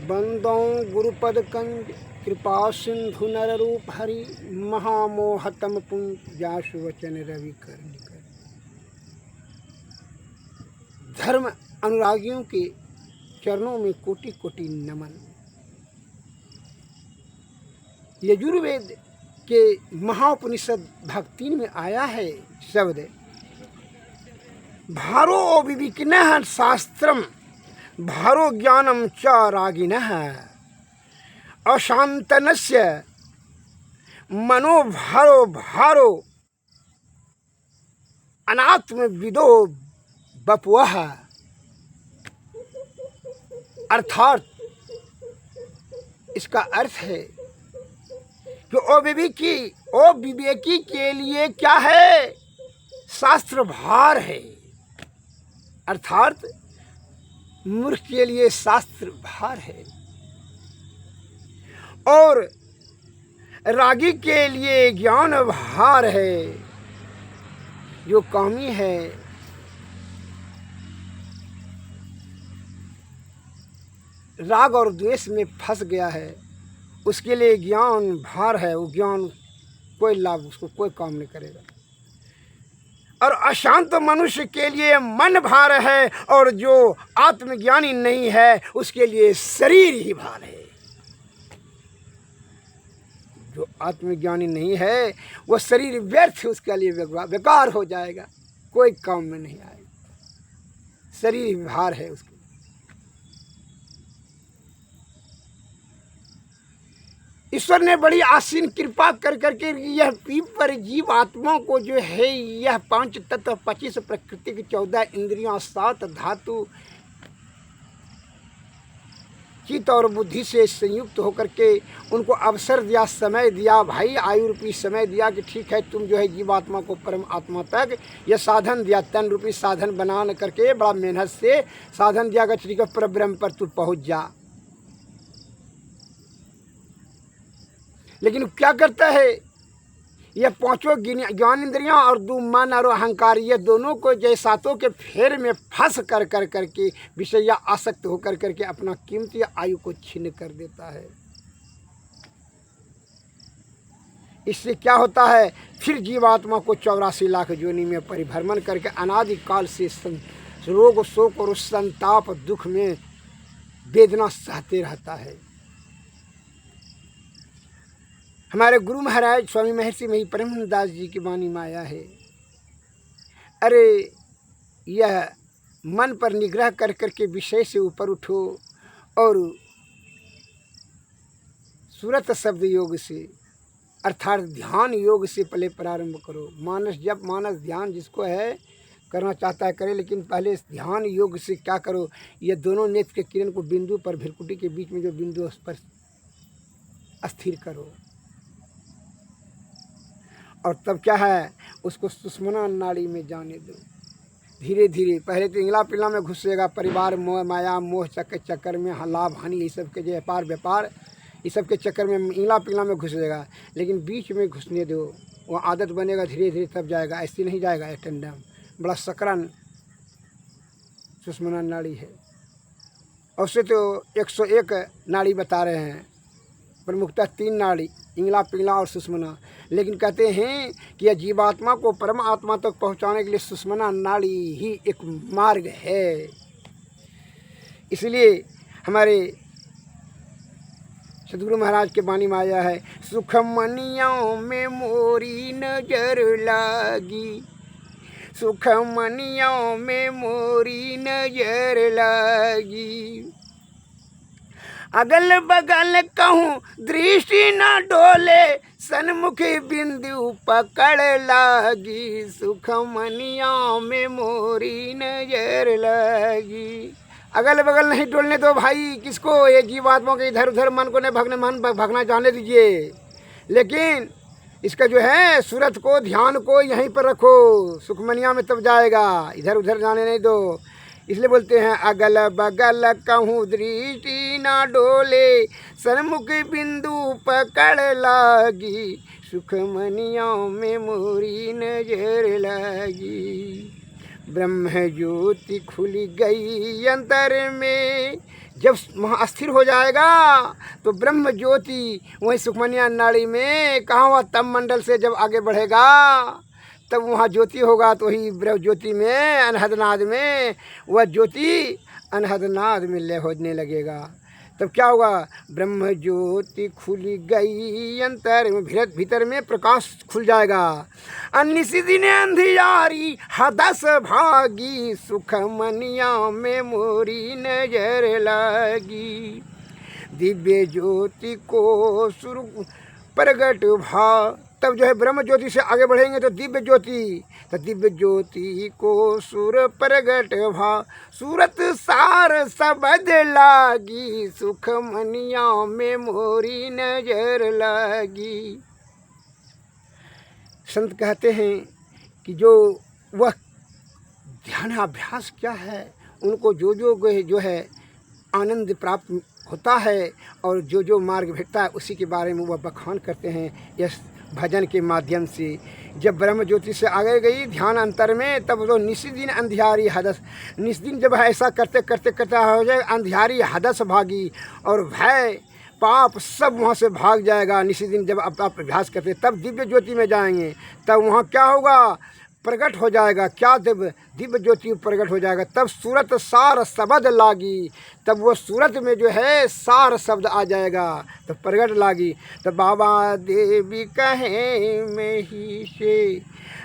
बंदों गुरुपद कंज कृपा सिंधु नर रूप हरि महामोहतम पुंज जासु वचन रवि कर निकर। धर्म अनुरागियों के चरणों में कोटि कोटि नमन। यजुर्वेद के महाउपनिषद भाग 3 में आया है शब्द भारो विविकिनः शास्त्रम भारो ज्ञानम च रागिनः अशांतनस्य मनोभारो भारो अनात्म विदो बपुवः। अर्थात इसका अर्थ है कि अविवेकी के लिए क्या है? शास्त्र भार है। अर्थात मूर्ख के लिए शास्त्र भार है और रागी के लिए ज्ञान भार है। जो कामी है राग और द्वेष में फंस गया है उसके लिए ज्ञान भार है। वो ज्ञान कोई लाभ उसको कोई काम नहीं करेगा। और अशांत मनुष्य के लिए मन भार है और जो आत्मज्ञानी नहीं है उसके लिए शरीर ही भार है। जो आत्मज्ञानी नहीं है वो शरीर व्यर्थ उसके लिए बेकार हो जाएगा, कोई काम में नहीं आएगा। शरीर भार है उसके। ईश्वर ने बड़ी आसीन कृपा कर करके यह पीप पर जीव आत्मा को जो है यह 5 तत्व 25 प्रकृति की 14 इंद्रियां 7 धातु चित्त और बुद्धि से संयुक्त होकर के उनको अवसर दिया, समय दिया, भाई आयु रूपी समय दिया कि ठीक है तुम जो है जीवात्मा को परम आत्मा तक यह साधन दिया। तन रूपी साधन बना करके बड़ा मेहनत से साधन दिया कि ठीक है परब्रह्म पर तू पहुँच जा। लेकिन क्या करता है यह 5 ज्ञान इंद्रियां और 2 मन और अहंकार ये दोनों को जैसातों के फेर में फंस कर के विषय आसक्त होकर करके अपना कीमती आयु को छीन कर देता है। इससे क्या होता है? फिर जीवात्मा को 84 लाख योनि में परिभ्रमण करके अनादिकाल से रोग शोक और संताप दुख में वेदना सहते रहता है। हमारे गुरु महाराज स्वामी महर्षि मही परमानंद दास जी की वाणी में आया है, अरे यह मन पर निग्रह कर करके विषय से ऊपर उठो और सूरत शब्द योग से अर्थात ध्यान योग से पहले प्रारंभ करो। मानस ध्यान जिसको है करना चाहता है करे, लेकिन पहले ध्यान योग से क्या करो? ये दोनों नेत्र के किरण को बिंदु पर भ्रिकुटी के बीच में जो बिंदु उस पर अस्थिर करो और तब क्या है उसको सुषुम्ना नाड़ी में जाने दो। धीरे धीरे पहले तो इंगला पिंगला में घुसेगा, परिवार मोह माया मोह चक्कर में लाभ हानि ये सब के जो व्यापार ये सब के चक्कर में इंगला पिंगला में घुसेगा। लेकिन बीच में घुसने दो, वो आदत बनेगा धीरे धीरे तब जाएगा, ऐसे नहीं जाएगा। एटेंडम बड़ा सकरन सुषुम्ना नाड़ी है। और उससे तो 101 नाड़ी बता रहे हैं, प्रमुखतः 3 नाड़ी इंगला पिंगला और सुषुम्ना। लेकिन कहते हैं कि यह जीवात्मा को परम आत्मा तक पहुंचाने के लिए सुषुम्ना नाड़ी ही एक मार्ग है। इसलिए हमारे सद्गुरु महाराज के वाणी में आया है, सुखमनियों में मोरी नजर लागी, सुखमनियों में मोरी नजर लागी, अगल बगल कहूँ दृष्टि न डोले, सन्मुखी बिंदु पकड़ लागी, सुखमनियों में मोरी नजर लागी। अगल बगल नहीं डोलने दो भाई किसको, ये जीवात्मा के इधर उधर मन को नहीं भगना जाने दीजिए। लेकिन इसका जो है सूरत को ध्यान को यहीं पर रखो, सुखमनिया में तब जाएगा, इधर उधर जाने नहीं दो। इसलिए बोलते हैं अगल बगल कहूँ दृष्टि ना डोले, सन्मुख बिंदु पकड़ लागी, सुखमनियों में मोरी नजर लागी। ब्रह्म ज्योति खुल गई अंतर में, जब वहाँ स्थिर हो जाएगा तो ब्रह्म ज्योति वही सुखमनिया नाड़ी में कहाँ हुआ तम मंडल से जब आगे बढ़ेगा तब वहाँ ज्योति होगा। तो वही ब्रह्म ज्योति में अनहदनाद में वह ज्योति अनहदनाद में लय होने लगेगा। तब क्या होगा? ब्रह्म ज्योति खुल गई अंतर में, भीतर में प्रकाश खुल जाएगा। निसी दिन अंधियारी हदस भागी सुख मनिया में मोरी नजर लगी। दिव्य ज्योति को सुर प्रगट भाव, तब जो है ब्रह्म ज्योति से आगे बढ़ेंगे तो दिव्य ज्योति, तो दिव्य ज्योति को सुर प्रगट भाव सूरत सार सबद लागी सुख मनिया में मोरी नजर लगी। संत कहते हैं कि जो वह ध्यानाभ्यास क्या है, उनको जो है आनंद प्राप्त होता है और जो मार्ग भेटता है उसी के बारे में वह बखान करते हैं यह भजन के माध्यम से। जब ब्रह्म ज्योति से आगे गई ध्यान अंतर में, तब तो निस्दिन अंधियारी हदस, निस्दिन जब ऐसा करते करते करते हो जाए अंधियारी हदस भागी और भय पाप सब वहाँ से भाग जाएगा। निस्दिन जब आप अभ्यास करते तब दिव्य ज्योति में जाएंगे, तब वहाँ क्या होगा? प्रकट हो जाएगा। क्या दिव्य ज्योति प्रकट हो जाएगा। तब सूरत सार शब्द लागी, तब वो सूरत में जो है सार शब्द आ जाएगा, तब प्रकट लागी। तब बाबा देवी कहे में ही से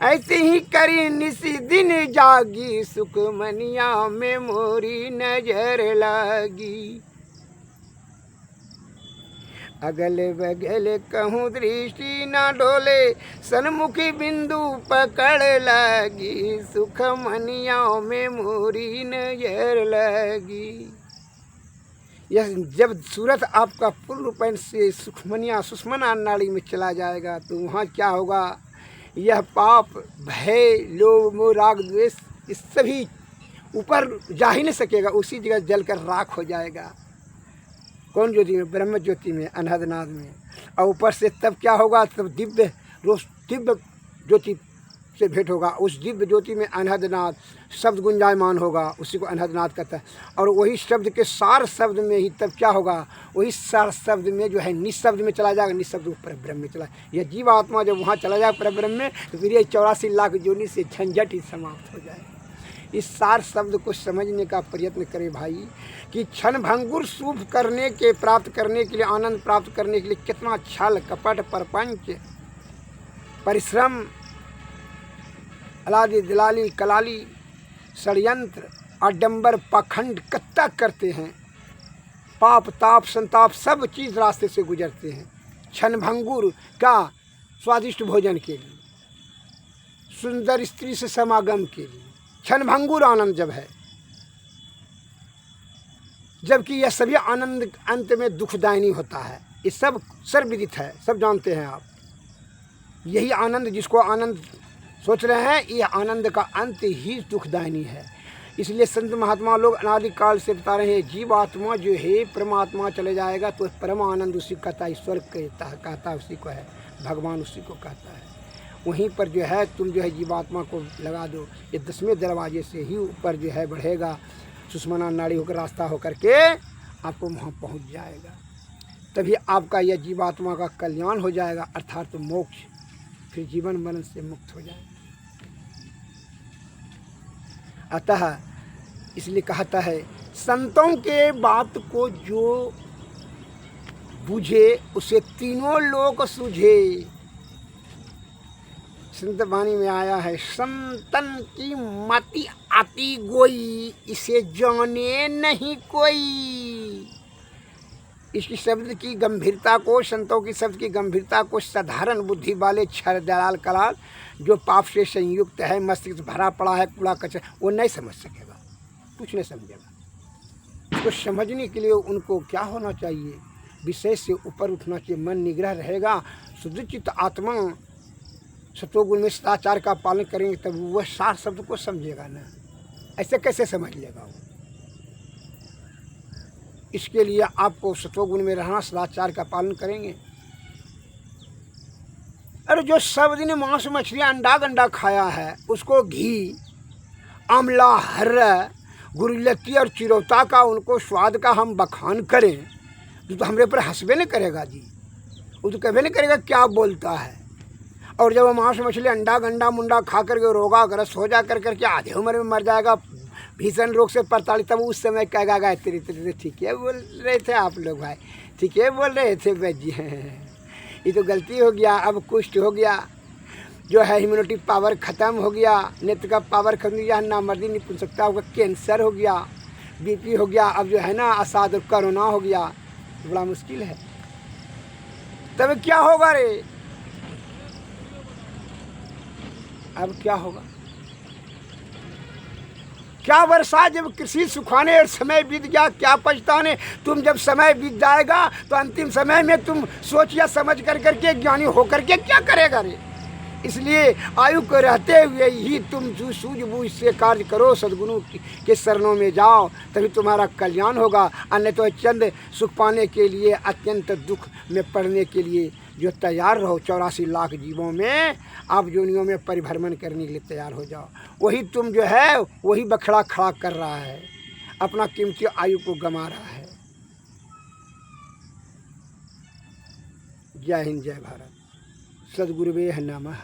ऐसे ही करी निसी दिन जागी सुख मनिया में मोरी नजर लागी। अगल बगल कहूँ दृष्टि न डोले सन्मुखी बिंदु पकड़ लगी सुख मनिया में मोरी नजर लगी। यह जब सूरत आपका पूर्ण रूप से सुखमनिया सुषमना नाड़ी में चला जाएगा तो वहाँ क्या होगा? यह पाप भय लोभ मोह राग द्वेष इस सभी ऊपर जा ही नहीं सकेगा, उसी जगह जलकर राख हो जाएगा। कौन ज्योति में? ब्रह्म ज्योति में, अनहदनाद में। और ऊपर से तब क्या होगा? तब दिव्य ज्योति से भेंट होगा। उस दिव्य ज्योति में अनहदनाद शब्द गुंजायमान होगा, उसी को अनहदनाद कहता है। और वही शब्द के सार शब्द में ही तब क्या होगा? वही सार शब्द में जो है निशब्द में चला जाएगा, निशब्द पर ब्रह्म में चला। यह जीव आत्मा जब वहाँ चला जाएगा पर ब्रह्म में तो फिर ये 84 लाख योनि से झंझट ही समाप्त हो जाएगा। इस सार शब्द को समझने का प्रयत्न करें भाई कि क्षण भंगुर सुख करने के प्राप्त करने के लिए, आनंद प्राप्त करने के लिए कितना छल कपट परपंच परिश्रम अलादी दिलाली कलाली षड्यंत्र आडंबर पाखंड कत्ता करते हैं। पाप ताप संताप सब चीज़ रास्ते से गुजरते हैं। क्षण भंगुर का स्वादिष्ट भोजन के लिए, सुंदर स्त्री से समागम के लिए क्षण भंगुर आनंद जब है, जबकि यह सभी आनंद अंत में दुखदायिनी होता है। ये सब सर्वविदित है, सब जानते हैं आप। यही आनंद जिसको आनंद सोच रहे हैं, यह आनंद का अंत ही दुखदायिनी है। इसलिए संत महात्मा लोग अनादिकाल से बता रहे हैं जीव आत्मा जो है परमात्मा चले जाएगा तो परम आनंद उसी को कहता है, ईश्वर कहता उसी को है, भगवान उसी को कहता है। वहीं पर जो है तुम जो है जीवात्मा को लगा दो, ये 10वें दरवाजे से ही ऊपर जो है बढ़ेगा, सुषमना नाड़ी होकर रास्ता होकर के आपको वहाँ पहुँच जाएगा। तभी आपका यह जीवात्मा का कल्याण हो जाएगा, अर्थात मोक्ष, फिर जीवन मरण से मुक्त हो जाएगा। अतः इसलिए कहता है संतों के बात को जो बुझे उसे तीनों लोक सूझे। संत वाणी में आया है संतन की मति आती गोई इसे जाने नहीं कोई। इसकी शब्द की गंभीरता को, संतों की शब्द की गंभीरता को साधारण बुद्धि वाले क्षर दलाल कलाल जो पाप से संयुक्त है, मस्तिष्क भरा पड़ा है कूड़ा कचरा, वो नहीं समझ सकेगा, कुछ नहीं समझेगा। उसको समझने के लिए उनको क्या होना चाहिए? विषय से ऊपर उठना चाहिए, मन निग्रह रहेगा, शुद्धचित्त आत्मा सतोगुण में सदाचार का पालन करेंगे तब वह सार शब्द को समझेगा ना, ऐसे कैसे समझ लेगा वो? इसके लिए आपको सतोगुण में रहना, सदाचार का पालन करेंगे। अरे जो सब दिन मांस मछली अंडा गंडा खाया है उसको घी आंवला हर्रा गुरुलती और चिरौता का उनको स्वाद का हम बखान करें तो हमरे पर हंसबे नहीं करेगा जी। वो तो कभी नहीं करेगा क्या बोलता है। और जब वो मांस मछली अंडा गंडा मुंडा खा करके रोगाग्रस्त हो जा करके आधे उम्र में मर जाएगा, भीषण रोग से प्रताड़ित, तब उस समय कहेगा गायत्री तेरे ठीक है बोल रहे थे आप लोग भाई, ठीक है बोल रहे थे भाई ये तो गलती हो गया। अब कुष्ठ हो गया, जो है इम्यूनिटी पावर ख़त्म हो गया, नेत्र का पावर खत्म हो गया, ना मर्दी नहीं पूछ सकता होगा, कैंसर हो गया, बीपी हो गया, अब जो है ना असाध कोरोना हो गया, बड़ा मुश्किल है। तब क्या होगा रे, अब क्या होगा? क्या वर्षा जब कृषि सुखाने और समय बीत गया क्या पछताने। तुम जब समय बीत जाएगा तो अंतिम समय में तुम सोच या समझ करके ज्ञानी होकर के क्या करेगा रे। इसलिए आयु को रहते हुए ही तुम सूझबूझ से कार्य करो, सद्गुरु के शरणों में जाओ, तभी तुम्हारा कल्याण होगा। अन्य तो चंद सुख पाने के लिए अत्यंत दुख में पड़ने के लिए जो तैयार रहो, 84 लाख जीवों में आप योनियों में परिभ्रमण करने के लिए तैयार हो जाओ। वही तुम जो है वही बखड़ा खड़ा कर रहा है, अपना कीमती आयु को गंवा रहा है। जय हिंद, जय भारत। सद्गुरुवे नमः।